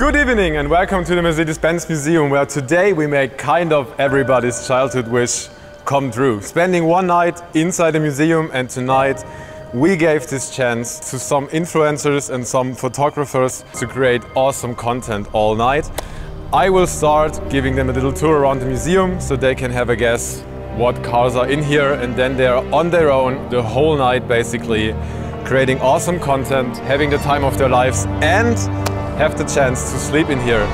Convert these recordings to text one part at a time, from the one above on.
Good evening and welcome to the Mercedes-Benz Museum, where today we make kind of everybody's childhood wish come true. Spending one night inside the museum, and tonight we gave this chance to some influencers and some photographers to create awesome content all night. I will start giving them a little tour around the museum so they can have a guess what cars are in here, and then they are on their own the whole night basically creating awesome content, having the time of their lives and have the chance to sleep in here.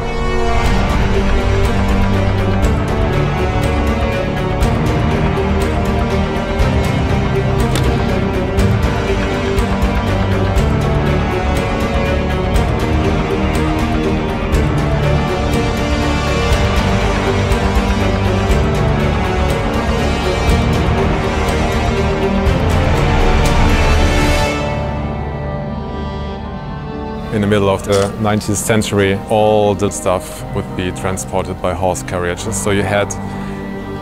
In the middle of the 19th century, all the stuff would be transported by horse carriages. So you had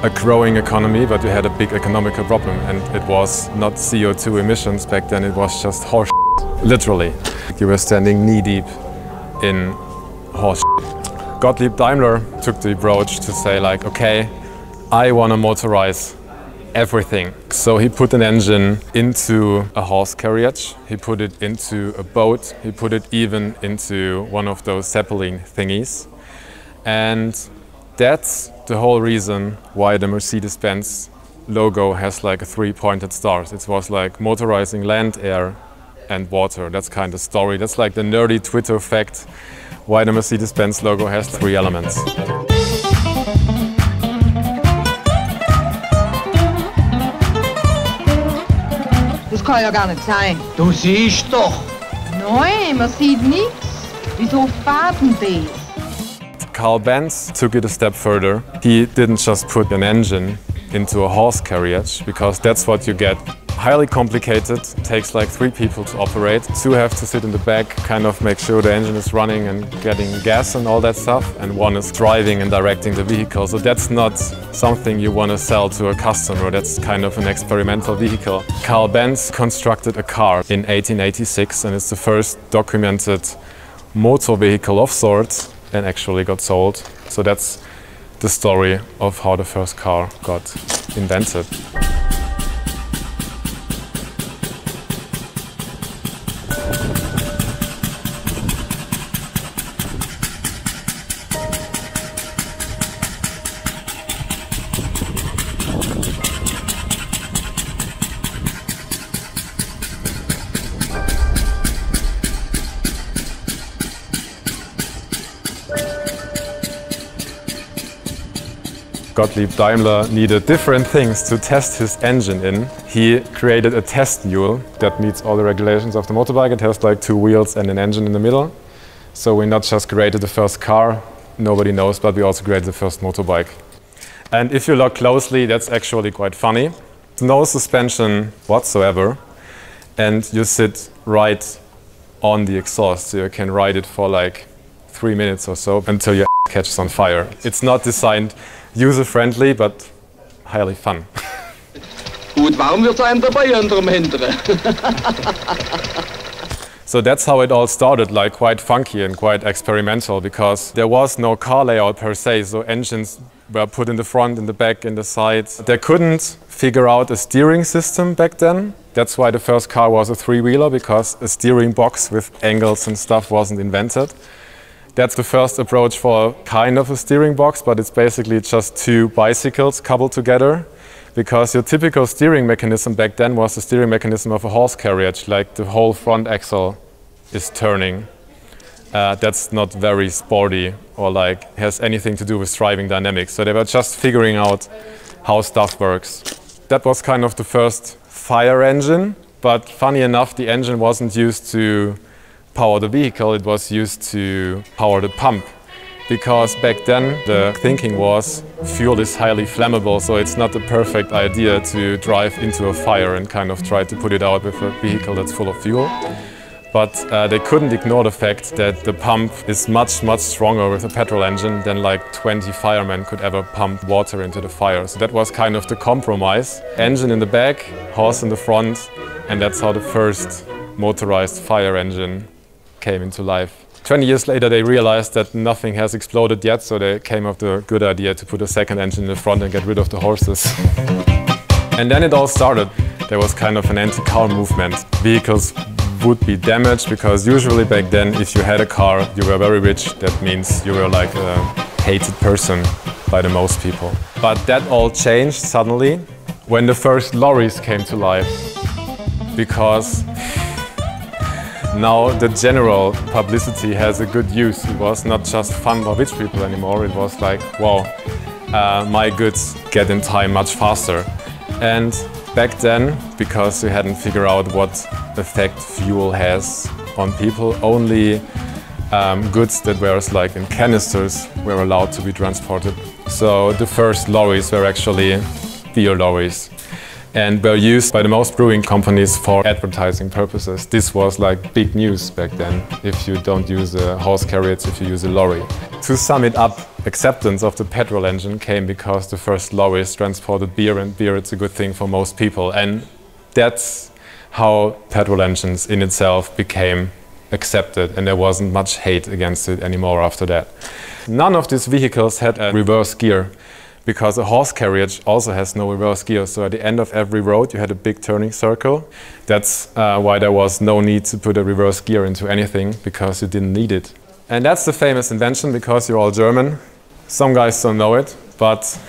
a growing economy, but you had a big economical problem. And it was not CO2 emissions back then, it was just horse shit, literally. You were standing knee-deep in horse shit. Gottlieb Daimler took the approach to say like, okay, I want to motorize everything. So he put an engine into a horse carriage, he put it into a boat, he put it even into one of those Zeppelin thingies. And that's the whole reason why the Mercedes-Benz logo has like a three-pointed stars. It was like motorizing land, air and water. That's kind of story. That's like the nerdy Twitter fact why the Mercedes-Benz logo has three elements. Das kann ja gar nicht sein. Du siehst doch! Nein, man sieht nichts. Wieso fahren die? Carl Benz took it a step further. He didn't just put an engine into a horse carriage, because that's what you get. Highly complicated, takes like 3 people to operate. 2 have to sit in the back, kind of make sure the engine is running and getting gas and all that stuff. And 1 is driving and directing the vehicle. So that's not something you want to sell to a customer. That's kind of an experimental vehicle. Carl Benz constructed a car in 1886, and it's the first documented motor vehicle of sorts, and actually got sold. So that's the story of how the first car got invented. Gottlieb Daimler needed different things to test his engine in. He created a test mule that meets all the regulations of the motorbike. It has like 2 wheels and an engine in the middle. So we not just created the first car, nobody knows, but we also created the first motorbike. And if you look closely, that's actually quite funny. No suspension whatsoever, and you sit right on the exhaust, so you can ride it for like 3 minutes or so until your catches on fire. It's not designed user-friendly, but highly fun. Gut warm wird's einem dabei unterm Hinteren. So that's how it all started, like quite funky and quite experimental, because there was no car layout per se, so engines were put in the front, in the back, in the sides. They couldn't figure out a steering system back then. That's why the first car was a 3-wheeler, because a steering box with angles and stuff wasn't invented. That's the first approach for kind of a steering box, but it's basically just 2 bicycles coupled together, because your typical steering mechanism back then was the steering mechanism of a horse carriage, like the whole front axle is turning. That's not very sporty or like has anything to do with driving dynamics. So they were just figuring out how stuff works. That was kind of the first fire engine, but funny enough, the engine wasn't used to power the vehicle, it was used to power the pump. Because back then the thinking was fuel is highly flammable, so it's not the perfect idea to drive into a fire and kind of try to put it out with a vehicle that's full of fuel. But they couldn't ignore the fact that the pump is much stronger with a petrol engine than like 20 firemen could ever pump water into the fire. So that was kind of the compromise. Engine in the back, horse in the front, and that's how the first motorized fire engine came into life. 20 years later, they realized that nothing has exploded yet, so they came up with the good idea to put a second engine in the front and get rid of the horses. And then it all started. There was kind of an anti-car movement. Vehicles would be damaged because usually back then, if you had a car, you were very rich. That means you were like a hated person by the most people. But that all changed suddenly when the first lorries came to life. Because now the general publicity has a good use. It was not just fun for rich people anymore. It was like, wow, my goods get in time much faster. And back then, because we hadn't figured out what effect fuel has on people, only goods that were like in canisters were allowed to be transported. So the first lorries were actually beer lorries and were used by the most brewing companies for advertising purposes. This was like big news back then, if you don't use a horse carriage, if you use a lorry. To sum it up, acceptance of the petrol engine came because the first lorries transported beer, and beer is a good thing for most people. And that's how petrol engines in itself became accepted, and there wasn't much hate against it anymore after that. None of these vehicles had a reverse gear, because a horse carriage also has no reverse gear. So at the end of every road you had a big turning circle. That's why there was no need to put a reverse gear into anything, because you didn't need it. And that's the famous invention, because you're all German. Some guys don't know it, but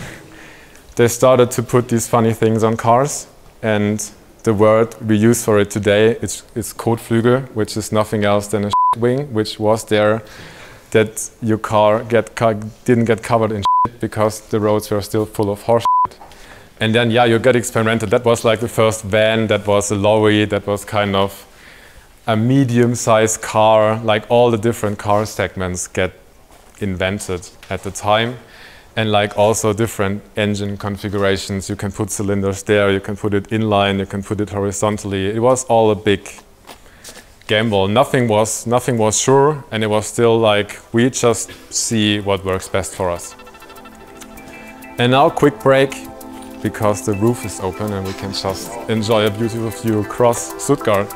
they started to put these funny things on cars. And the word we use for it today is Kotflügel, which is nothing else than a wing, which was there that your car didn't get covered in because the roads were still full of horse shit. And then, yeah, you get experimented. That was like the first van, that was a lorry, that was kind of a medium-sized car. Like all the different car segments get invented at the time. And like also different engine configurations. You can put cylinders there, you can put it inline, you can put it horizontally. It was all a big gamble. Nothing was sure, and it was still like, we just see what works best for us. And now, quick break, because the roof is open and we can just enjoy a beautiful view across Stuttgart.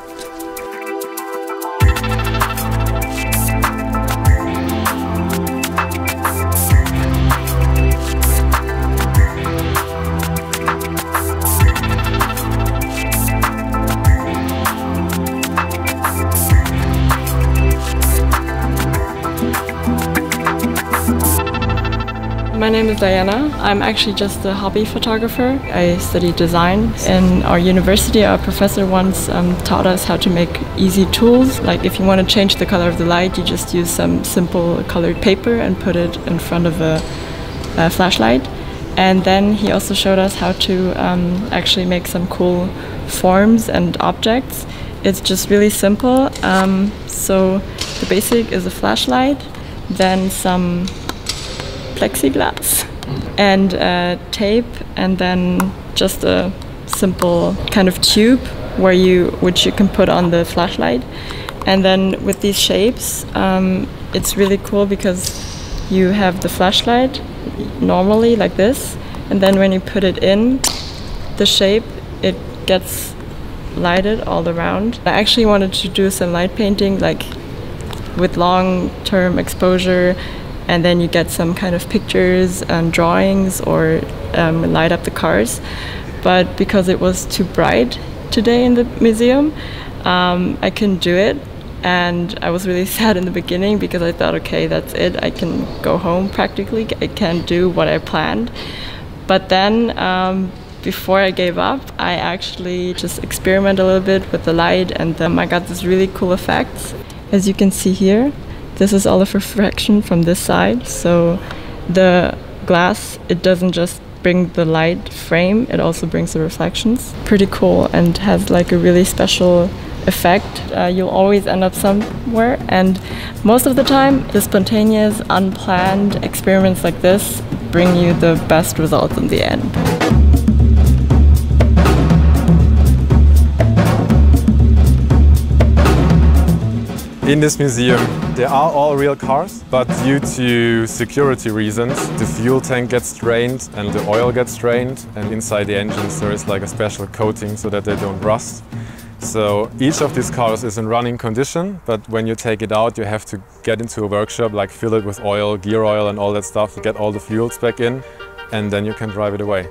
My name is Diana. I'm actually just a hobby photographer. I study design. In our university, our professor once taught us how to make easy tools. Like if you want to change the color of the light, you just use some simple colored paper and put it in front of a flashlight. And then he also showed us how to actually make some cool forms and objects. It's just really simple. So the basic is a flashlight, then some plexiglass and tape, and then just a simple kind of tube which you can put on the flashlight. And then with these shapes, it's really cool because you have the flashlight normally like this, and then when you put it in the shape, it gets lighted all around. I actually wanted to do some light painting, like with long-term exposure, and then you get some kind of pictures and drawings or light up the cars. But because it was too bright today in the museum, I couldn't do it. And I was really sad in the beginning because I thought, okay, that's it. I can go home practically. I can't do what I planned. But then before I gave up, I actually just experimented a little bit with the light, and then I got this really cool effects. As you can see here, this is all of refraction from this side, so the glass, it doesn't just bring the light frame, it also brings the reflections. Pretty cool, and has like a really special effect. You'll always end up somewhere, and most of the time the spontaneous, unplanned experiments like this bring you the best results in the end. In this museum, there are all real cars, but due to security reasons, the fuel tank gets drained and the oil gets drained, and inside the engines there is like a special coating so that they don't rust. So each of these cars is in running condition, but when you take it out, you have to get into a workshop, like fill it with oil, gear oil and all that stuff to get all the fuels back in, and then you can drive it away.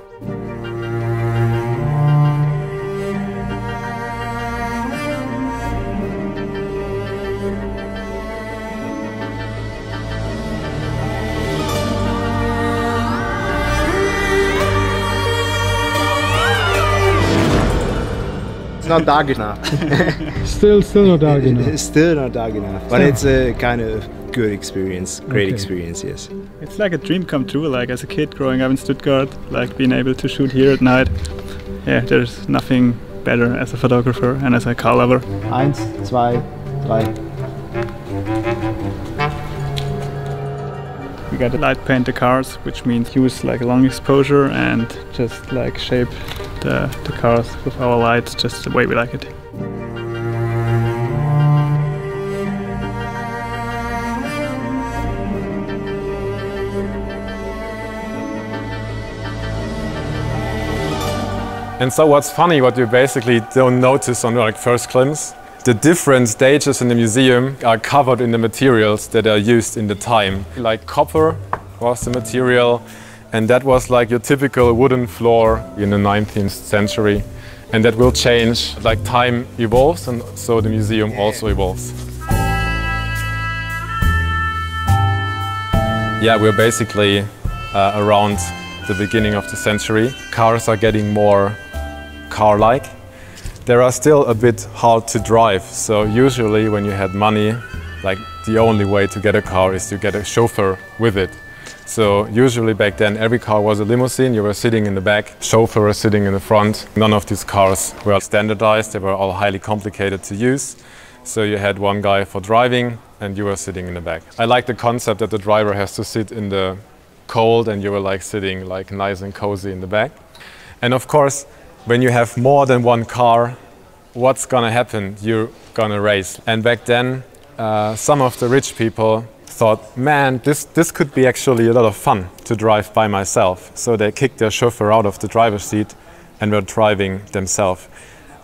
Not dark enough. Still not dark enough. It's still not dark enough, but it's a kind of good experience, great experience, yes. It's like a dream come true, like as a kid growing up in Stuttgart, like being able to shoot here at night. Yeah, there's nothing better as a photographer and as a car lover. 1, 2, 3. We got to light paint the cars, which means use like a long exposure and just like shape the cars with our lights just the way we like it. And so what's funny, what you basically don't notice on like first glimpse, the different stages in the museum are covered in the materials that are used in the time. Like copper was the material, and that was like your typical wooden floor in the 19th century. And that will change, like time evolves, and so the museum also evolves. Yeah, we're basically around the beginning of the century. Cars are getting more car-like. They are still a bit hard to drive, so usually when you had money, like the only way to get a car is to get a chauffeur with it. So usually back then every car was a limousine, you were sitting in the back, chauffeur was sitting in the front. None of these cars were standardized, they were all highly complicated to use. So you had one guy for driving and you were sitting in the back. I like the concept that the driver has to sit in the cold and you were like sitting like nice and cozy in the back. And of course, when you have more than one car, what's gonna happen? You're gonna race. And back then, some of the rich people thought, man, this could be actually a lot of fun to drive by myself. So they kicked their chauffeur out of the driver's seat and were driving themselves.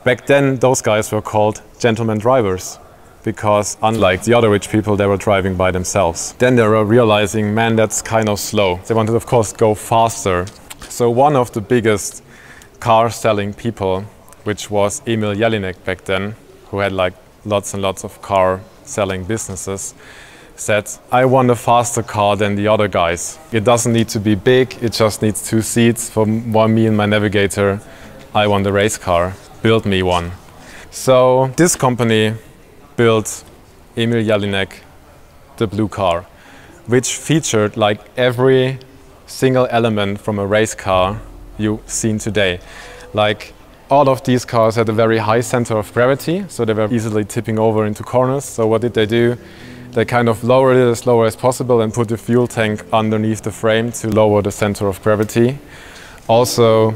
Back then, those guys were called gentlemen drivers because unlike the other rich people, they were driving by themselves. Then they were realizing, man, that's kind of slow. They wanted, of course, go faster. So one of the biggest car-selling people, which was Emil Jelinek back then, who had like lots and lots of car-selling businesses, said, I want a faster car than the other guys. It doesn't need to be big, it just needs 2 seats for me and my navigator. I want a race car, build me one. So this company built Emil Jelinek the blue car, which featured like every single element from a race car you've seen today. Like all of these cars had a very high center of gravity, so they were easily tipping over into corners. So what did they do? They kind of lowered it as low as possible and put the fuel tank underneath the frame to lower the center of gravity. Also,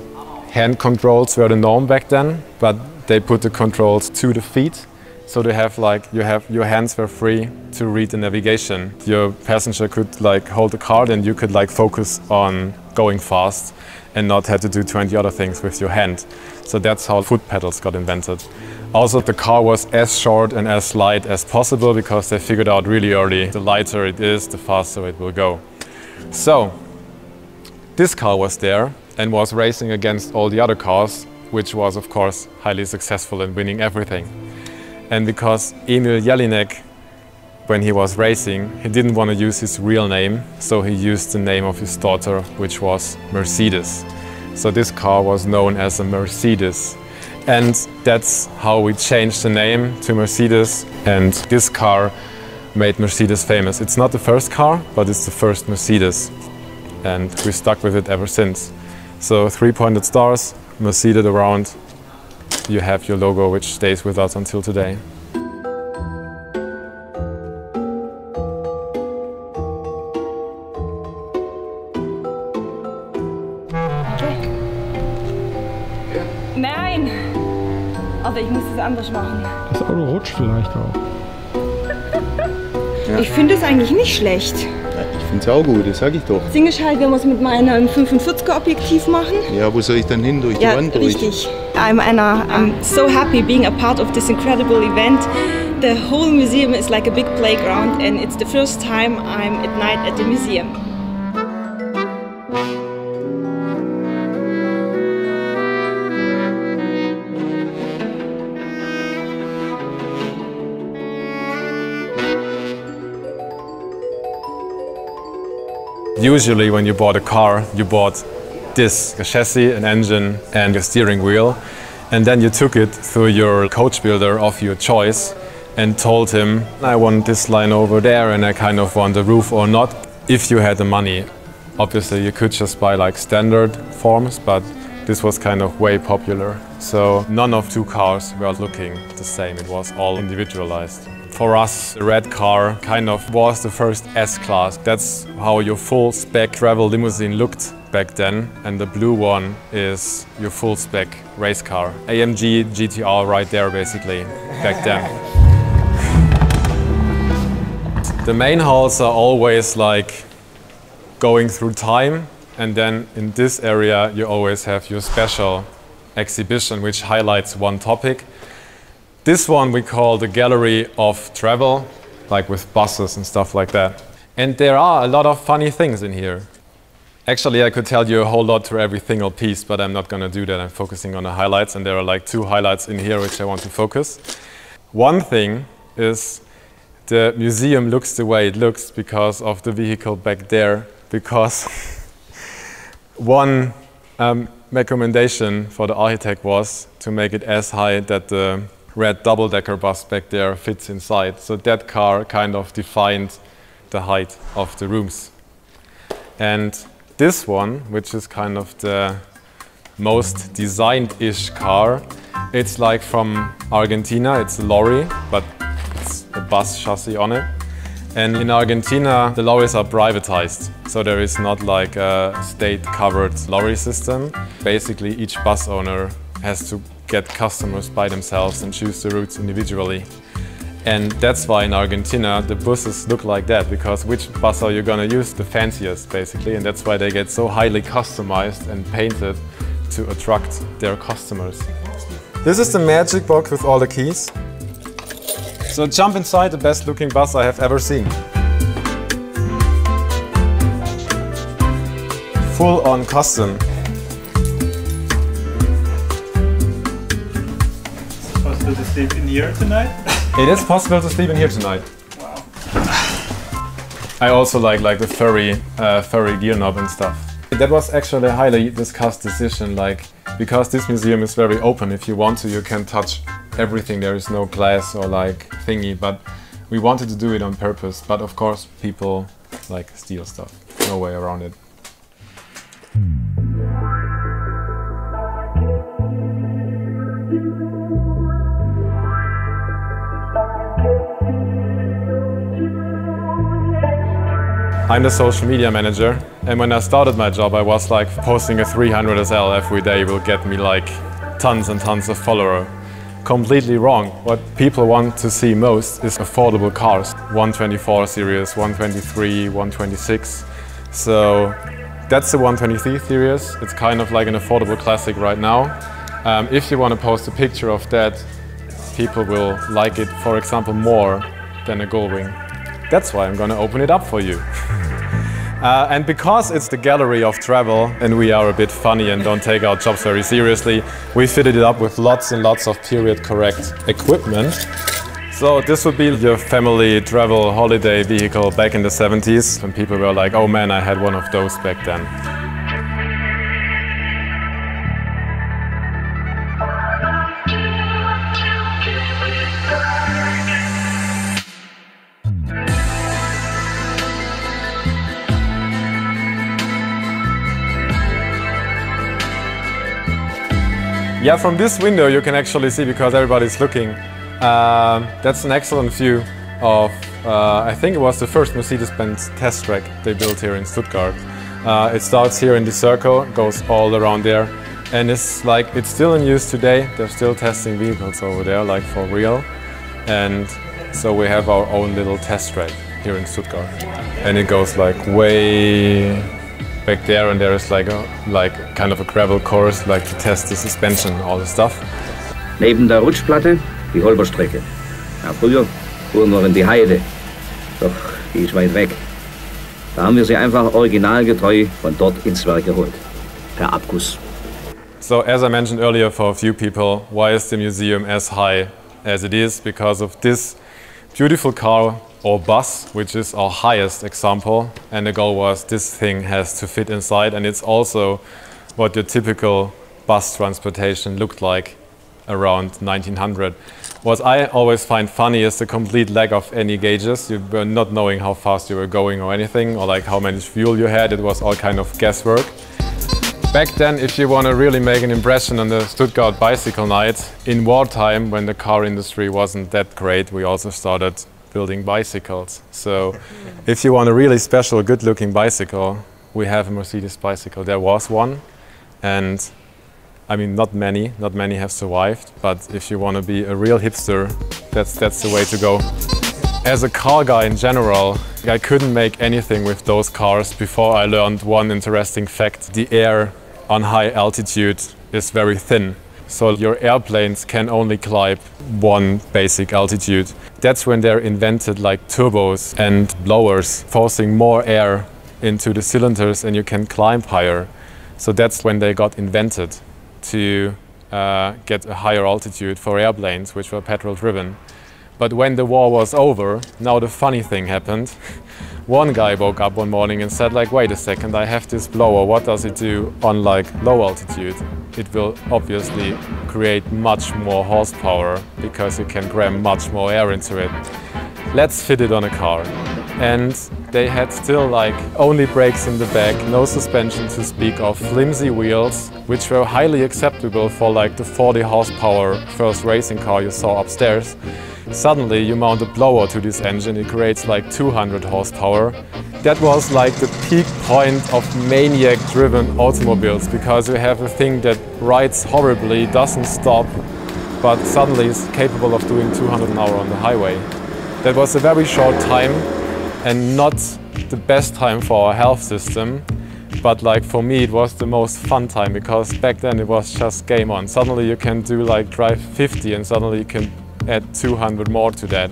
hand controls were the norm back then, but they put the controls to the feet. So they have like, your hands were free to read the navigation. Your passenger could like hold the card and you could like focus on going fast and not have to do 20 other things with your hand. So that's how foot pedals got invented. Also, the car was as short and as light as possible because they figured out really early, the lighter it is, the faster it will go. So, this car was there and was racing against all the other cars, which was, of course, highly successful in winning everything. And because Emil Jelinek, when he was racing, he didn't want to use his real name, so he used the name of his daughter, which was Mercedes. So this car was known as a Mercedes. And that's how we changed the name to Mercedes, and this car made Mercedes famous. It's not the first car, but it's the first Mercedes, and we stuck with it ever since. So 3-pointed stars, Mercedes around, you have your logo, which stays with us until today. Nein! Also ich muss es anders machen. Das Auto rutscht vielleicht auch. Ja. Ich finde es eigentlich nicht schlecht. Ja, ich finde es auch gut, das sage ich doch. Das Ding ist halt, wenn wir es mit meinem 45er Objektiv machen. Ja, wo soll ich dann hin? Durch die Wand durch? Richtig. I'm Anna. I'm so happy being a part of this incredible event. The whole museum is like a big playground, and it's the first time I'm at night at the museum. Usually when you bought a car, you bought this, a chassis, an engine and a steering wheel, and then you took it through your coach builder of your choice and told him, I want this line over there and I kind of want the roof or not. If you had the money, obviously you could just buy like standard forms, but this was kind of way popular. So none of two cars were looking the same, it was all individualized. For us, the red car kind of was the first S-Class. That's how your full spec travel limousine looked back then. And the blue one is your full spec race car. AMG GTR right there basically, back then. The main halls are always like going through time. And then in this area, you always have your special exhibition, which highlights one topic. This one we call the Gallery of Travel, like with buses and stuff like that. And there are a lot of funny things in here. Actually, I could tell you a whole lot to every single piece, but I'm not going to do that. I'm focusing on the highlights, and there are like 2 highlights in here which I want to focus. One thing is the museum looks the way it looks because of the vehicle back there, because one recommendation for the architect was to make it as high that the red double-decker bus back there fits inside. So that car kind of defined the height of the rooms. And this one, which is kind of the most designed-ish car, it's like from Argentina. It's a lorry, but it's a bus chassis on it. And in Argentina, the lorries are privatized. So there is not like a state-covered lorry system. Basically, each bus owner has to get customers by themselves and choose the routes individually. And that's why in Argentina the buses look like that, because which bus are you gonna use? The fanciest, basically, and that's why they get so highly customized and painted to attract their customers. This is the magic box with all the keys. So jump inside the best looking bus I have ever seen. Full on custom. To sleep in here tonight? It is possible to sleep in here tonight. Wow. I also like the furry gear knob and stuff. That was actually a highly discussed decision, like, because this museum is very open. If you want to, you can touch everything. There is no glass or like thingy, but we wanted to do it on purpose. But of course, people like steal stuff. No way around it. I'm the social media manager, and when I started my job I was like, posting a 300 SL every day will get me like tons and tons of followers. Completely wrong. What people want to see most is affordable cars. 124 series, 123, 126. So that's the 123 series. It's kind of like an affordable classic right now. If you want to post a picture of that, people will like it, for example, more than a Gullwing. That's why I'm going to open it up for you. And because it's the Gallery of Travel and we are a bit funny and don't take our jobs very seriously, we fitted it up with lots and lots of period correct equipment. So this would be your family travel holiday vehicle back in the 70s, when people were like, oh man, I had one of those back then. Yeah, from this window you can actually see, because everybody's looking, that's an excellent view of, I think it was the first Mercedes-Benz test track they built here in Stuttgart. It starts here in the circle, goes all around there, and it's like, it's still in use today. They're still testing vehicles over there, like for real. And so we have our own little test track here in Stuttgart. And it goes like way back there, and there is like kind of a gravel course, like to test the suspension, all the stuff. Neben der Rutschplatte die Holperstrecke. Ja, früher fuhren wir in die Heide, doch die ist weit weg. Da haben wir sie einfach originalgetreu von dort ins Werk geholt, per Abguss. So, as I mentioned earlier, for a few people, why is the museum as high as it is? Because of this beautiful car or bus, which is our highest example, and the goal was this thing has to fit inside, and it's also what your typical bus transportation looked like around 1900. What I always find funny is the complete lack of any gauges. You were not knowing how fast you were going or anything, or like how much fuel you had. It was all kind of guesswork. Back then, if you want to really make an impression on the Stuttgart bicycle night, in wartime, when the car industry wasn't that great, we also started building bicycles. So if you want a really special, good-looking bicycle, we have a Mercedes bicycle. There was one, and I mean, not many have survived, but if you want to be a real hipster, that's the way to go. As a car guy in general, I couldn't make anything with those cars before I learned one interesting fact. The air on high altitude is very thin. So your airplanes can only climb one basic altitude. That's when they're invented like turbos and blowers, forcing more air into the cylinders, and you can climb higher. So that's when they got invented, to get a higher altitude for airplanes, which were petrol driven. But when the war was over, now the funny thing happened. One guy woke up one morning and said, like, wait a second, I have this blower, what does it do on like low altitude? It will obviously create much more horsepower because you can cram much more air into it. Let's fit it on a car. And they had still like only brakes in the back, no suspension to speak of, flimsy wheels, which were highly acceptable for like the 40 horsepower first racing car you saw upstairs. Suddenly you mount a blower to this engine, it creates like 200 horsepower. That was like the peak point of maniac-driven automobiles, because you have a thing that rides horribly, doesn't stop, but suddenly is capable of doing 200 an hour on the highway. That was a very short time and not the best time for our health system, but like for me it was the most fun time, because back then it was just game on. Suddenly you can do like drive 50 and suddenly you can add 200 more to that.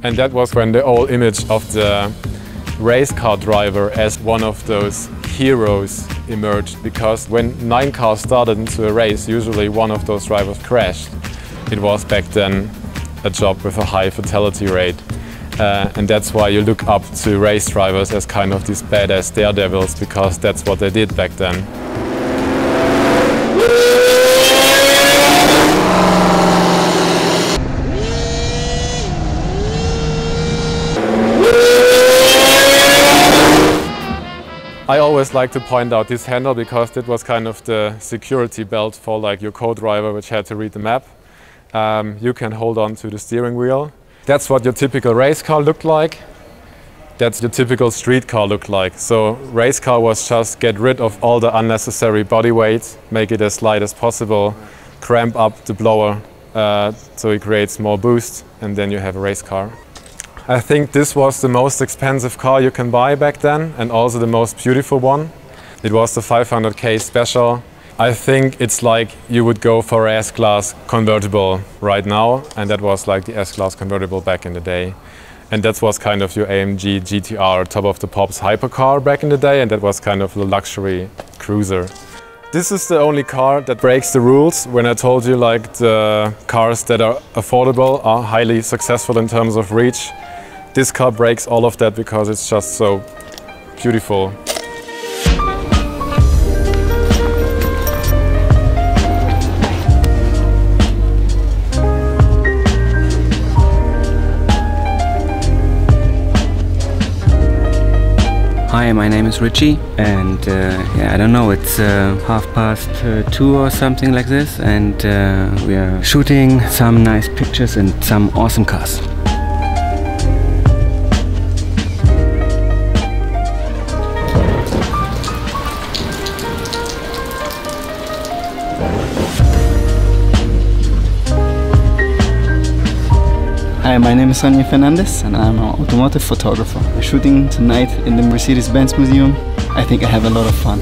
And that was when the whole image of the race car driver as one of those heroes emerged, because when 9 cars started into a race, usually one of those drivers crashed. It was back then a job with a high fatality rate. And that's why you look up to race drivers as kind of these badass daredevils, because that's what they did back then. I always like to point out this handle, because that was kind of the security belt for like your co-driver, which had to read the map. You can hold on to the steering wheel. That's what your typical race car looked like. That's your typical street car looked like. So race car was just get rid of all the unnecessary body weight, make it as light as possible, cramp up the blower so it creates more boost, and then you have a race car. I think this was the most expensive car you can buy back then, and also the most beautiful one. It was the 500K Special. I think it's like you would go for an S-Class convertible right now, and that was like the S-Class convertible back in the day. And that was kind of your AMG GTR top of the pops hypercar back in the day, and that was kind of the luxury cruiser. This is the only car that breaks the rules. When I told you like the cars that are affordable are highly successful in terms of reach, this car breaks all of that because it's just so beautiful. Hi, my name is Richie, and yeah, I don't know, it's 2:30 or something like this, and we are shooting some nice pictures and some awesome cars. Hi, Hi, my name is Sonny Fernandez and I'm an automotive photographer. We're shooting tonight in the Mercedes-Benz Museum. I think I have a lot of fun.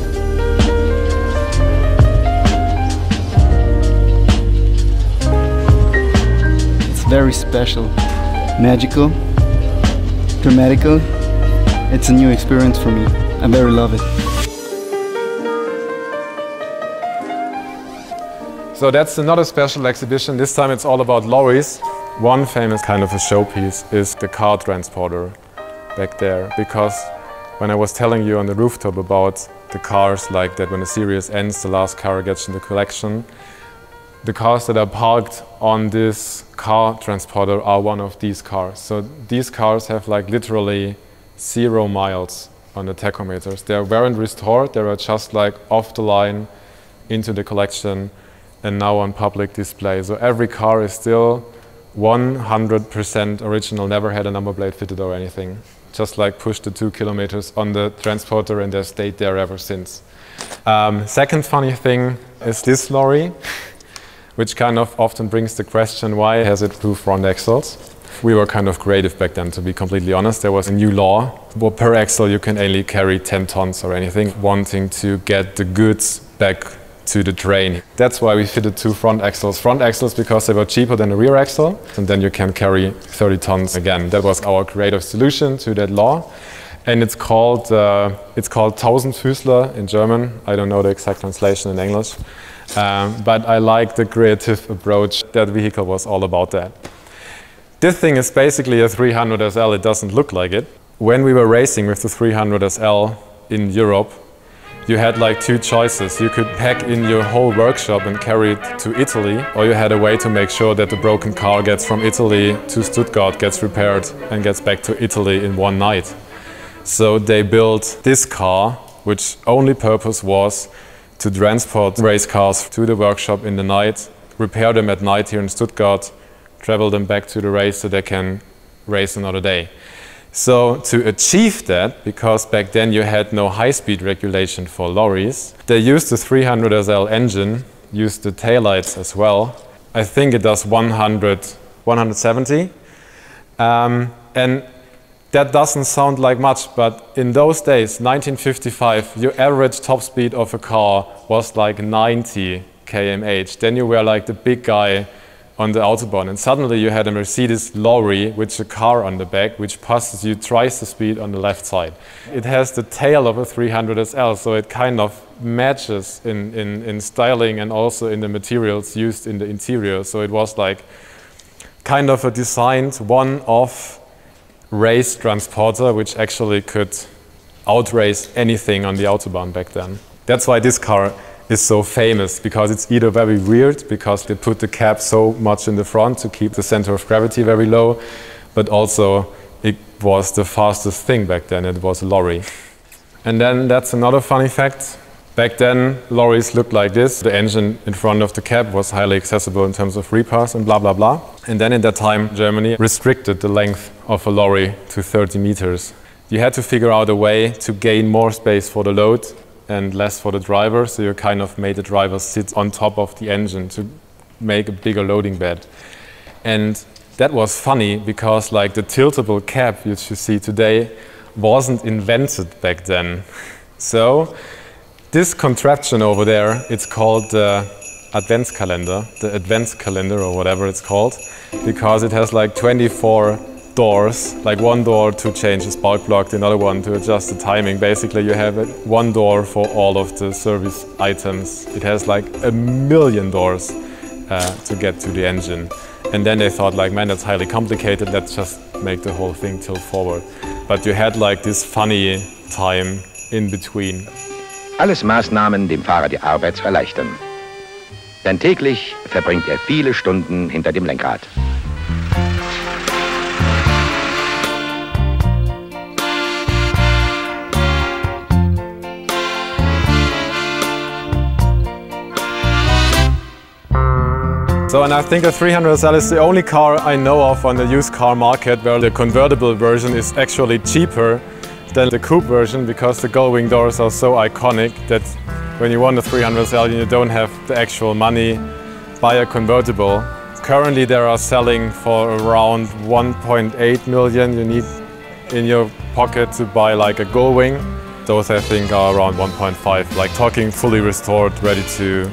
It's very special, magical, dramatical. It's a new experience for me. I very love it. So that's another special exhibition. This time it's all about lorries. One famous kind of a showpiece is the car transporter back there, because when I was telling you on the rooftop about the cars like that, when the series ends, the last car gets in the collection, the cars that are parked on this car transporter are one of these cars. So these cars have like literally 0 miles on the tachometers. They weren't restored, they were just like off the line into the collection and now on public display. So every car is still 100% original, never had a number plate fitted or anything. Just like pushed the 2 kilometers on the transporter and they stayed there ever since. Second funny thing is this lorry, which kind of often brings the question, why has it 2 front axles? We were kind of creative back then, to be completely honest. There was a new law where per axle you can only carry 10 tons or anything, wanting to get the goods back to the train. That's why we fitted 2 front axles. Front axles because they were cheaper than the rear axle, and then you can carry 30 tons again. That was our creative solution to that law. And it's called Tausendfüßler in German. I don't know the exact translation in English. But I like the creative approach. That vehicle was all about that. This thing is basically a 300 SL. It doesn't look like it. When we were racing with the 300 SL in Europe, you had like 2 choices. You could pack in your whole workshop and carry it to Italy, or you had a way to make sure that the broken car gets from Italy to Stuttgart, gets repaired and gets back to Italy in one night. So they built this car, which only purpose was to transport race cars to the workshop in the night, repair them at night here in Stuttgart, travel them back to the race so they can race another day. So to achieve that, because back then you had no high-speed regulation for lorries, they used the 300 SL engine, used the taillights as well. I think it does 170. And that doesn't sound like much, but in those days, 1955, your average top speed of a car was like 90 km/h. Then you were like the big guy on the Autobahn, and suddenly you had a Mercedes lorry with a car on the back which passes you twice the speed on the left side. It has the tail of a 300 SL, so it kind of matches in styling and also in the materials used in the interior. So it was like kind of a designed one-off race transporter which actually could outrace anything on the Autobahn back then. That's why this car is so famous, because it's either very weird because they put the cab so much in the front to keep the center of gravity very low, but also it was the fastest thing back then. It was a lorry. And then that's another funny fact. Back then lorries looked like this. The engine in front of the cab was highly accessible in terms of repass and blah blah blah. And then in that time Germany restricted the length of a lorry to 30 meters. You had to figure out a way to gain more space for the load and less for the driver, so you kind of made the driver sit on top of the engine to make a bigger loading bed. And that was funny because like the tiltable cab which you see today wasn't invented back then. So this contraption over there, it's called the Adventskalender, the Advent calendar or whatever it's called, because it has like 24 doors, like one door to change the spark plug, another one to adjust the timing. Basically you have one door for all of the service items. It has like 1 million doors to get to the engine. And then they thought like, man, that's highly complicated, let's just make the whole thing tilt forward. But you had like this funny time in between. Alles Maßnahmen, dem Fahrer die Arbeit zu erleichtern. Denn täglich verbringt er viele Stunden hinter dem Lenkrad. So, and I think the 300 SL is the only car I know of on the used car market where the convertible version is actually cheaper than the coupe version, because the gull-wing doors are so iconic that when you want a 300 SL and you don't have the actual money, buy a convertible. Currently they are selling for around 1.8 million. You need in your pocket to buy like a Gullwing. Those I think are around 1.5, like talking fully restored, ready to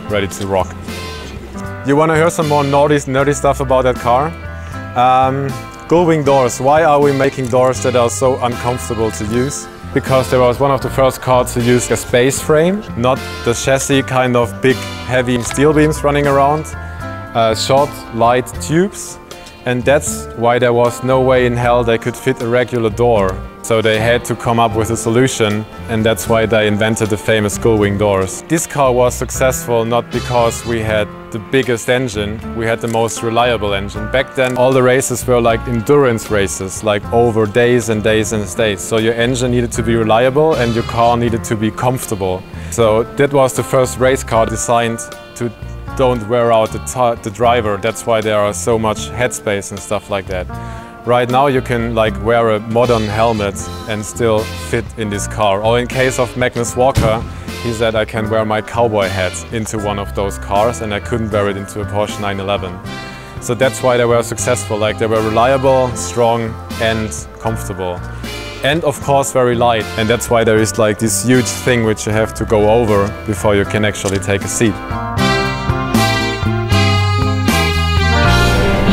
rock. You want to hear some more nerdy stuff about that car? Gullwing doors. Why are we making doors that are so uncomfortable to use? Because there was one of the first cars to use a space frame, not the chassis kind of big heavy steel beams running around, short light tubes, and that's why there was no way in hell they could fit a regular door. So they had to come up with a solution, and that's why they invented the famous Gullwing doors. This car was successful not because we had the biggest engine, we had the most reliable engine. Back then all the races were like endurance races, like over days and days and days. So your engine needed to be reliable and your car needed to be comfortable. So that was the first race car designed to don't wear out the driver. That's why there are so much headspace and stuff like that. Right now you can like wear a modern helmet and still fit in this car. Or in case of Magnus Walker, he said I can wear my cowboy hat into one of those cars and I couldn't wear it into a Porsche 911. So that's why they were successful. Like they were reliable, strong and comfortable. And of course very light. And that's why there is like this huge thing which you have to go over before you can actually take a seat.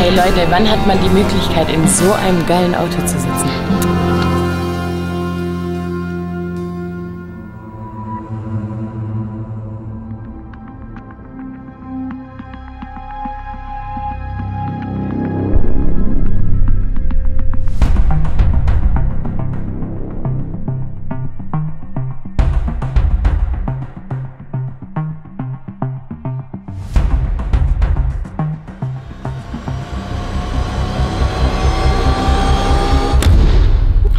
Hey Leute, wann hat man die Möglichkeit, in so einem geilen Auto zu sitzen?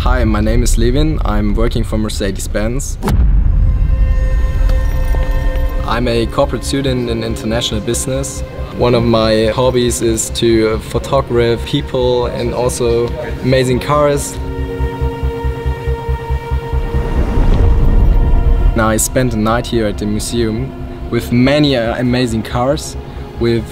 Hi, my name is Levin. I'm working for Mercedes-Benz. I'm a corporate student in international business. One of my hobbies is to photograph people and also amazing cars. Now I spent a night here at the museum with many amazing cars, with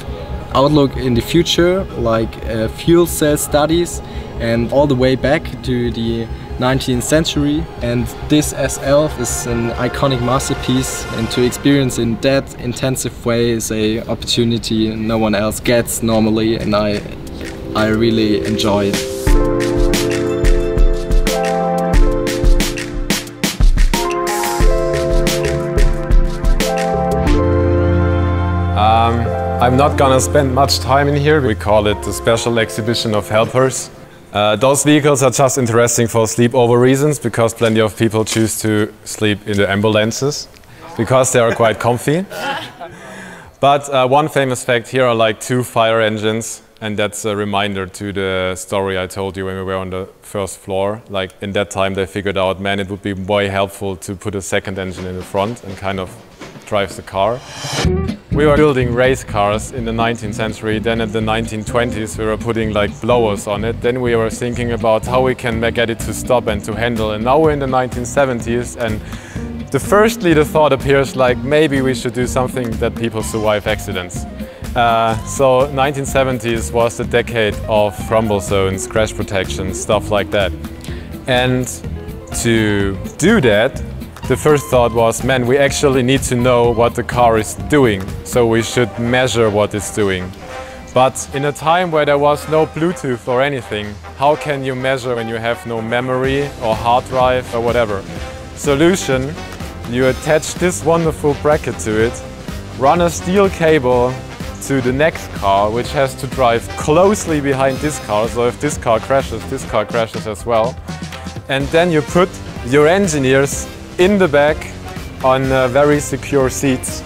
outlook in the future, like fuel cell studies, and all the way back to the 19th century. And this SL is an iconic masterpiece, and to experience in that intensive way is an opportunity no one else gets normally, and I really enjoy it. I'm not gonna spend much time in here. We call it the special exhibition of helpers. Those vehicles are just interesting for sleepover reasons, because plenty of people choose to sleep in the ambulances because they are quite comfy. But one famous fact, here are like 2 fire engines, and that's a reminder to the story I told you when we were on the first floor. Like in that time they figured out, man, it would be way helpful to put a second engine in the front and kind of drive the car. We were building race cars in the 19th century, then in the 1920s we were putting like blowers on it, then we were thinking about how we can get it to stop and to handle, and now we're in the 1970s and firstly the thought appears like maybe we should do something that people survive accidents. So 1970s was the decade of rumble zones, crash protection, stuff like that. And to do that, the first thought was, man, we actually need to know what the car is doing, so we should measure what it's doing. But in a time where there was no Bluetooth or anything, how can you measure when you have no memory or hard drive or whatever? Solution, you attach this wonderful bracket to it, run a steel cable to the next car, which has to drive closely behind this car, so if this car crashes as well. And then you put your engineers in the back on very secure seats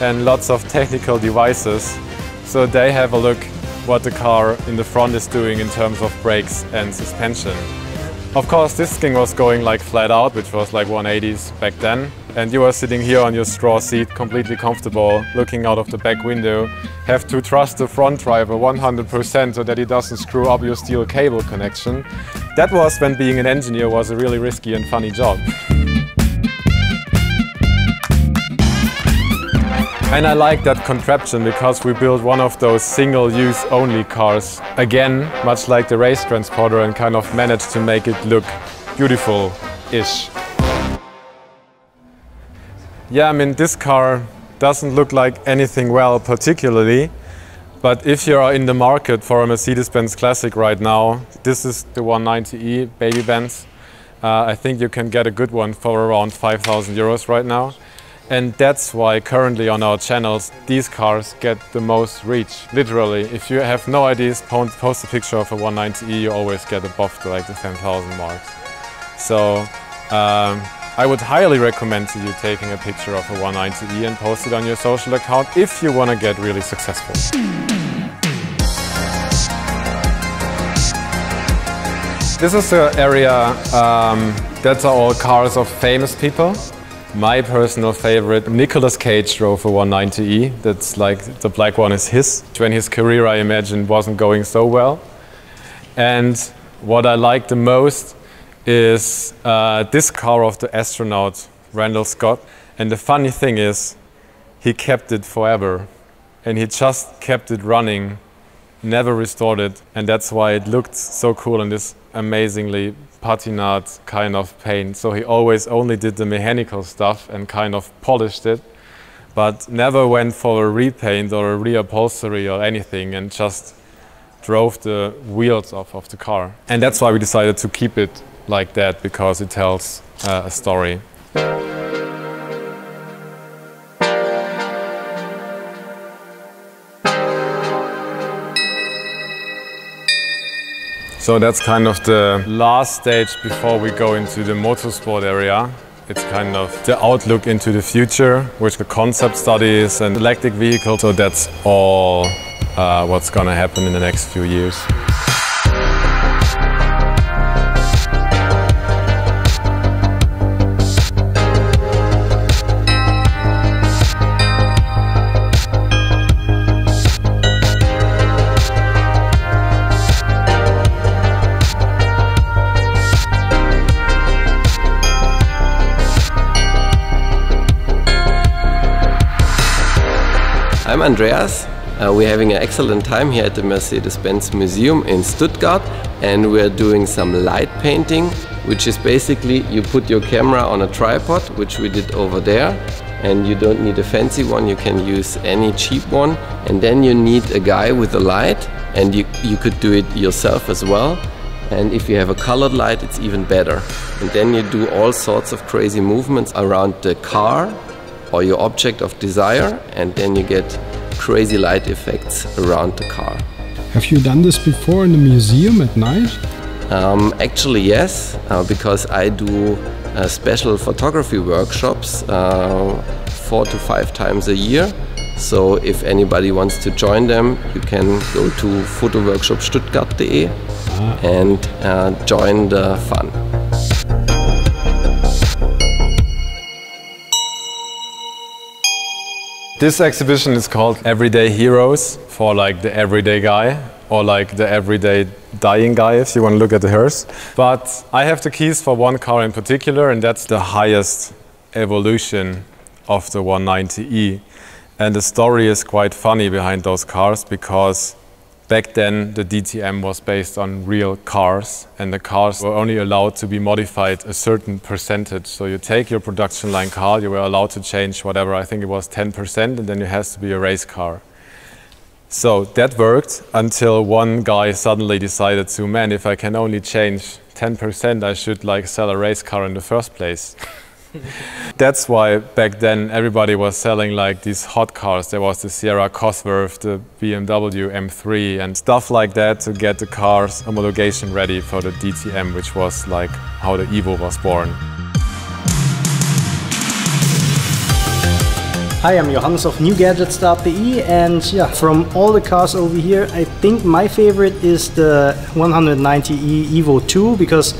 and lots of technical devices, so they have a look what the car in the front is doing in terms of brakes and suspension. Of course this thing was going like flat out, which was like 180s back then, and you are sitting here on your straw seat completely comfortable, looking out of the back window, have to trust the front driver 100% so that he doesn't screw up your steel cable connection. That was when being an engineer was a really risky and funny job. And I like that contraption because we built one of those single-use only cars. Again, much like the race transporter, and kind of managed to make it look beautiful-ish. Yeah, I mean, this car doesn't look like anything well particularly, but if you are in the market for a Mercedes-Benz Classic right now, this is the 190e Baby Benz. I think you can get a good one for around 5,000 euros right now. And that's why currently on our channels these cars get the most reach. Literally, if you have no ideas, post a picture of a 190e, you always get above the 10,000 marks. So I would highly recommend to you taking a picture of a 190e and post it on your social account if you want to get really successful. This is the area that are all cars of famous people. My personal favorite, Nicolas Cage drove a 190e. That's like, the black one is his. When his career, I imagine, wasn't going so well. And what I like the most is this car of the astronaut, Randall Scott. And the funny thing is, he kept it forever. And he just kept it running, never restored it. And that's why it looked so cool in this amazingly patinate kind of paint. So he always only did the mechanical stuff and kind of polished it, but never went for a repaint or a reupholstery or anything, and just drove the wheels off of the car. And that's why we decided to keep it like that, because it tells a story. So that's kind of the last stage before we go into the motorsport area. It's kind of the outlook into the future, with the concept studies and electric vehicles. So that's all what's gonna happen in the next few years. I'm Andreas. We're having an excellent time here at the Mercedes-Benz Museum in Stuttgart, and we're doing some light painting, which is basically you put your camera on a tripod, which we did over there, and you don't need a fancy one, you can use any cheap one, and then you need a guy with a light, and you could do it yourself as well. And if you have a colored light, it's even better. And then you do all sorts of crazy movements around the car or your object of desire, and then you get crazy light effects around the car. Have you done this before in the museum at night? Actually yes, because I do special photography workshops 4 to 5 times a year. So if anybody wants to join them, you can go to fotoworkshopstuttgart.de and join the fun. This exhibition is called Everyday Heroes, for like the everyday guy, or like the everyday dying guy if you want to look at the hearse. But I have the keys for one car in particular, and that's the highest evolution of the 190e. And the story is quite funny behind those cars, because back then the DTM was based on real cars, and the cars were only allowed to be modified a certain percentage. So you take your production line car, you were allowed to change whatever, I think it was 10%, and then it has to be a race car. So that worked until one guy suddenly decided to, man, if I can only change 10%, I should like sell a race car in the first place. That's why back then everybody was selling like these hot cars. There was the Sierra Cosworth, the BMW M3 and stuff like that to get the cars homologation ready for the DTM, which was like how the Evo was born. Hi, I'm Johannes of newgadgets.de, and yeah, from all the cars over here, I think my favorite is the 190e Evo 2, because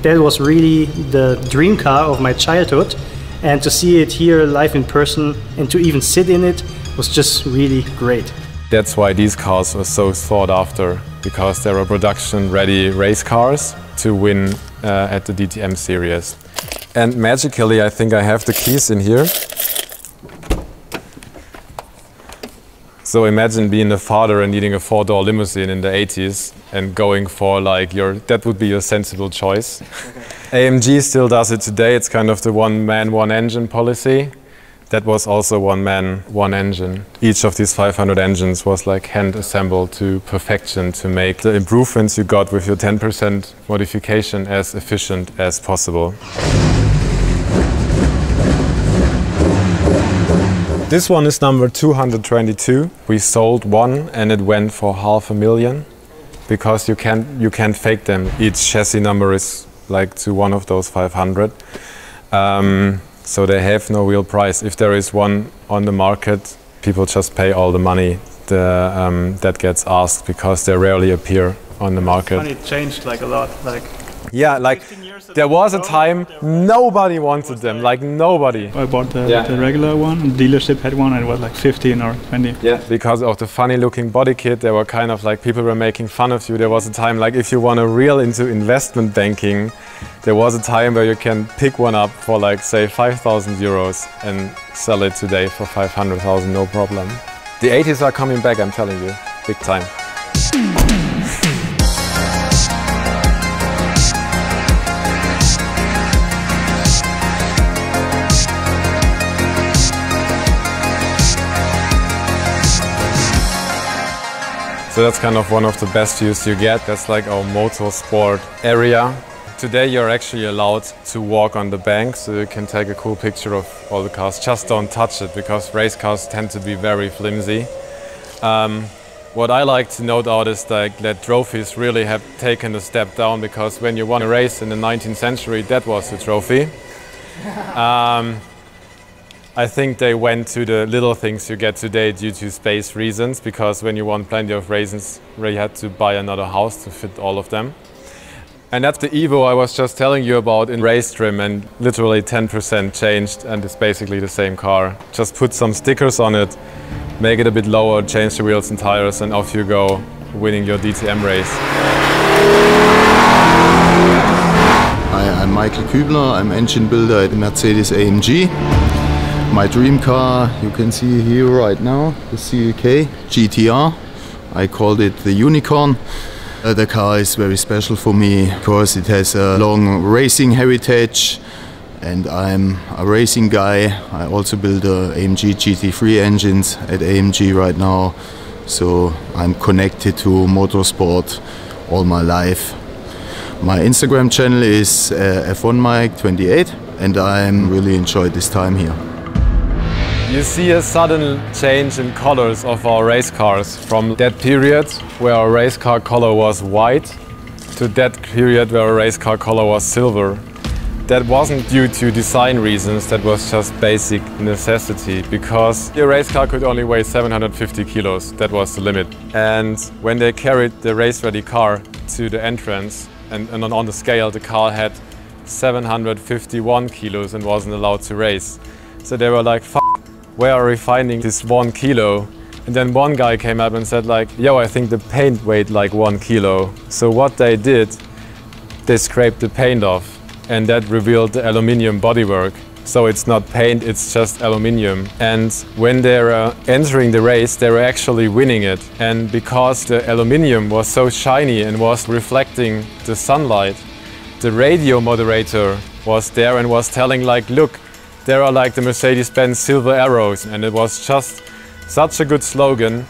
that was really the dream car of my childhood, and to see it here live in person and to even sit in it was just really great. That's why these cars were so sought after, because they were production ready race cars to win at the DTM series. And magically I think I have the keys in here. So imagine being a father and needing a 4-door limousine in the 80s and going for like that would be your sensible choice. AMG still does it today. It's kind of the one man, one engine policy. That was also one man, one engine. Each of these 500 engines was like hand assembled to perfection to make the improvements you got with your 10% modification as efficient as possible. This one is number 222. We sold one and it went for $500,000 because you can't fake them. Each chassis number is like to one of those 500. So they have no real price. If there is one on the market, people just pay all the money that gets asked because they rarely appear on the market. And it changed like a lot. Yeah, like there was a time nobody wanted them, like nobody. I bought the regular one, the dealership had one and it was like 15 or 20. Yeah, because of the funny looking body kit, they were kind of like people were making fun of you. There was a time like if you want to reel into investment banking, there was a time where you can pick one up for like say 5,000 euros and sell it today for 500,000, no problem. The 80s are coming back, I'm telling you, big time. So that's kind of one of the best views you get. That's like our motorsport area. Today you're actually allowed to walk on the bank, so you can take a cool picture of all the cars. Just don't touch it, because race cars tend to be very flimsy. What I like to note out is that trophies really have taken a step down, because when you won a race in the 19th century, that was the trophy. I think they went to the little things you get today due to space reasons, because when you won plenty of races, you had to buy another house to fit all of them. And that's the Evo I was just telling you about in race trim, and literally 10% changed, and it's basically the same car. Just put some stickers on it, make it a bit lower, change the wheels and tires, and off you go, winning your DTM race. Hi, I'm Michael Kübler. I'm engine builder at Mercedes AMG. My dream car, you can see here right now, the CLK GTR. I called it the Unicorn. The car is very special for me because it has a long racing heritage, and I'm a racing guy. I also build AMG GT3 engines at AMG right now, so I'm connected to motorsport all my life. My Instagram channel is F1Mike28, and I'm really enjoyed this time here. You see a sudden change in colors of our race cars from that period where our race car color was white to that period where our race car color was silver. That wasn't due to design reasons, that was just basic necessity, because the race car could only weigh 750 kilos, that was the limit. And when they carried the race-ready car to the entrance, and on the scale the car had 751 kilos and wasn't allowed to race. So they were like, "F***, where are we finding this 1 kilo? And then one guy came up and said like, yo, I think the paint weighed like 1 kilo. So what they did, they scraped the paint off, and that revealed the aluminium bodywork. So it's not paint, it's just aluminium. And when they're entering the race, they were actually winning it. And because the aluminium was so shiny and was reflecting the sunlight, the radio moderator was there and was telling like, look, there are like the Mercedes-Benz silver arrows, and it was just such a good slogan,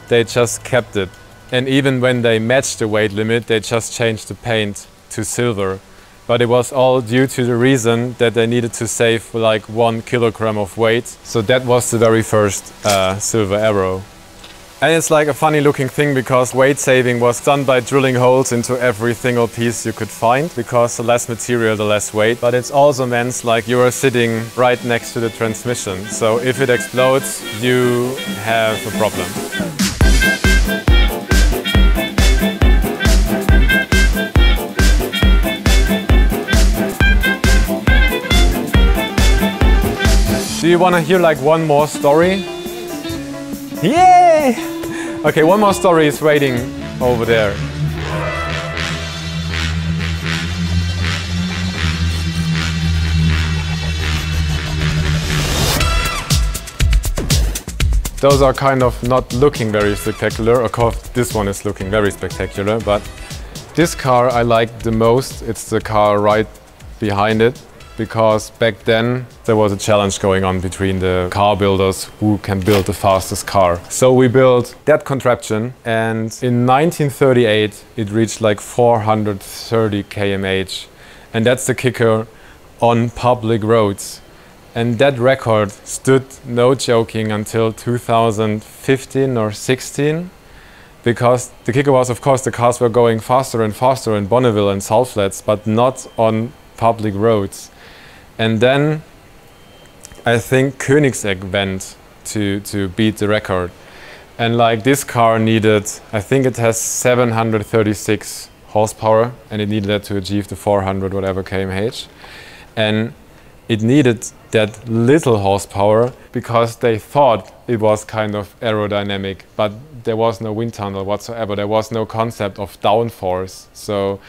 they just kept it. And even when they matched the weight limit, they just changed the paint to silver. But it was all due to the reason that they needed to save like 1 kilogram of weight. So that was the very first silver arrow. And it's like a funny looking thing, because weight saving was done by drilling holes into every single piece you could find, because the less material, the less weight. But it's also meant like you are sitting right next to the transmission. So if it explodes, you have a problem. Do you want to hear like one more story? Yay! Okay, one more story is waiting over there. those are kind of not looking very spectacular. Of course, this one is looking very spectacular, but this car I like the most. It's the car right behind it, because back then there was a challenge going on between the car builders who can build the fastest car. So we built that contraption, and in 1938 it reached like 430 km/h, and that's the kicker on public roads. And that record stood, no joking, until 2015 or 16, because the kicker was, of course, the cars were going faster and faster in Bonneville and Salt Flats, but not on public roads. And then I think Koenigsegg went to beat the record. And like this car needed, I think it has 736 horsepower, and it needed that to achieve the 400 whatever km/h. And it needed that little horsepower because they thought it was kind of aerodynamic, but there was no wind tunnel whatsoever. There was no concept of downforce. So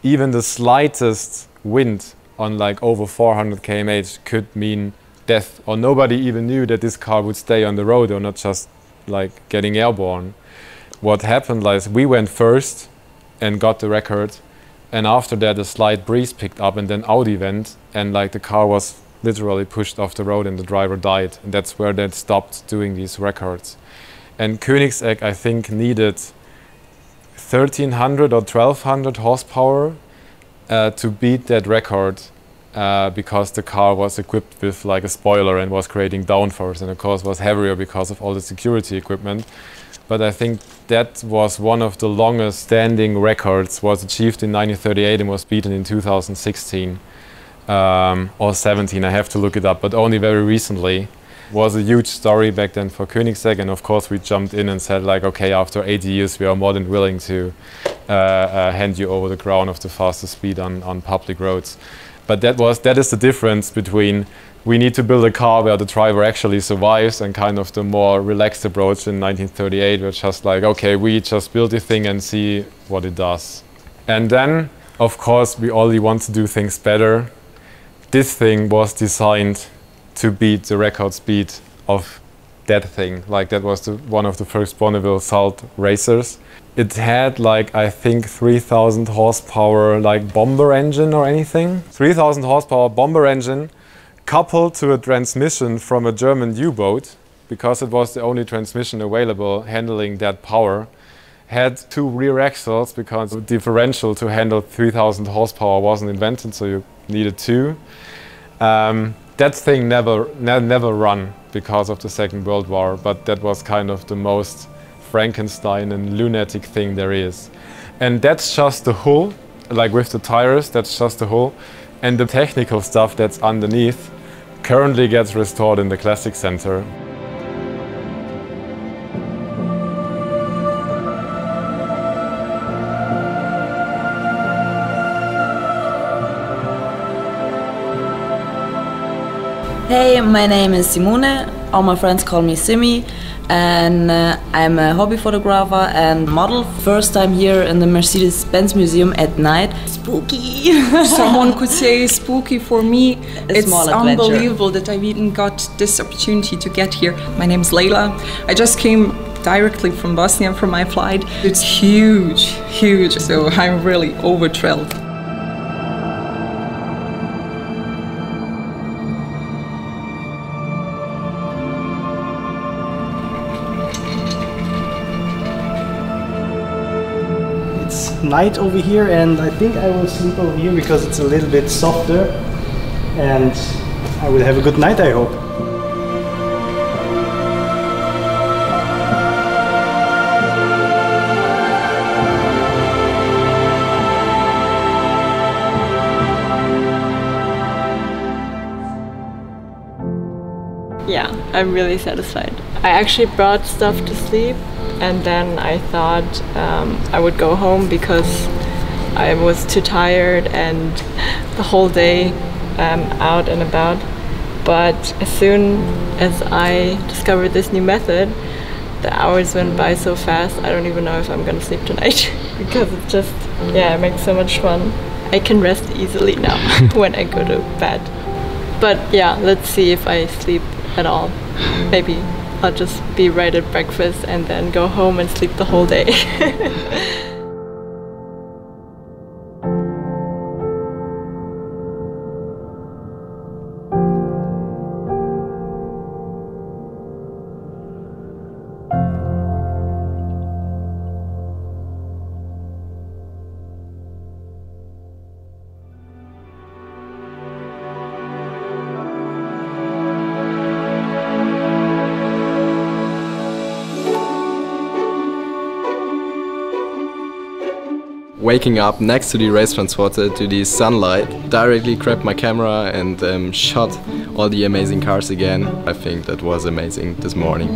even the slightest wind on like over 400 km/h could mean death, or nobody even knew that this car would stay on the road or not just like getting airborne. What happened was we went first and got the record, and after that a slight breeze picked up, and then Audi went, and like the car was literally pushed off the road and the driver died, and that's where they stopped doing these records. And Koenigsegg, I think, needed 1300 or 1200 horsepower to beat that record, because the car was equipped with like a spoiler and was creating downforce, and of course was heavier because of all the security equipment. But I think that was one of the longest standing records, was achieved in 1938 and was beaten in 2016 or 17, I have to look it up, but only very recently. Was a huge story back then for Koenigsegg, and of course we jumped in and said like, okay, after 80 years we are more than willing to hand you over the crown of the fastest speed on public roads. But that is the difference between we need to build a car where the driver actually survives, and kind of the more relaxed approach in 1938, where it's just like, okay, we just build the thing and see what it does. And then, of course, we only want to do things better. This thing was designed to beat the record speed of that thing. Like that was one of the first Bonneville Salt racers. It had like, I think 3000 horsepower like bomber engine or anything. 3000 horsepower bomber engine coupled to a transmission from a German U-boat, because it was the only transmission available handling that power. Had 2 rear axles because the differential to handle 3000 horsepower wasn't invented, so you needed 2. That thing never run because of the Second World War, but that was kind of the most Frankenstein and lunatic thing there is. And that's just the hull, like with the tires, that's just the hull. And the technical stuff that's underneath currently gets restored in the Classic Center. Hey, my name is Simone. All my friends call me Simi, and I'm a hobby photographer and model. First time here in the Mercedes-Benz Museum at night. Spooky! Someone could say spooky. For me, it's adventure. Unbelievable that I even got this opportunity to get here. My name is Leila. I just came directly from Bosnia from my flight. It's huge, huge, so I'm really over-thrilled. Night over here, and I think I will sleep over here because it's a little bit softer, and I will have a good night, I hope. Yeah, I'm really satisfied. I actually brought stuff to sleep, and then I thought I would go home because I was too tired and the whole day out and about. But as soon as I discovered this new method, the hours went by so fast, I don't even know if I'm gonna sleep tonight because it just, yeah, it makes so much fun. I can rest easily now when I go to bed. But yeah, let's see if I sleep at all. Maybe I'll just be right at breakfast and then go home and sleep the whole day. Waking up next to the race transporter to the sunlight, directly grabbed my camera and shot all the amazing cars again. I think that was amazing this morning.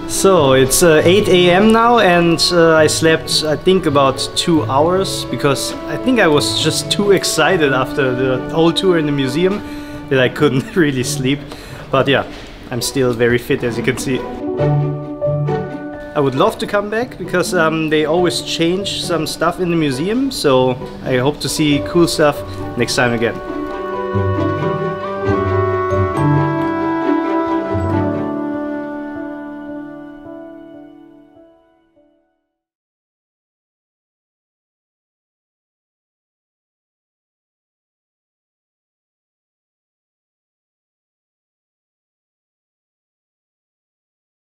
So it's 8 AM now, and I slept I think about 2 hours because I think I was just too excited after the whole tour in the museum that I couldn't really sleep. But yeah, I'm still very fit, as you can see. I would love to come back because they always change some stuff in the museum, so I hope to see cool stuff next time again.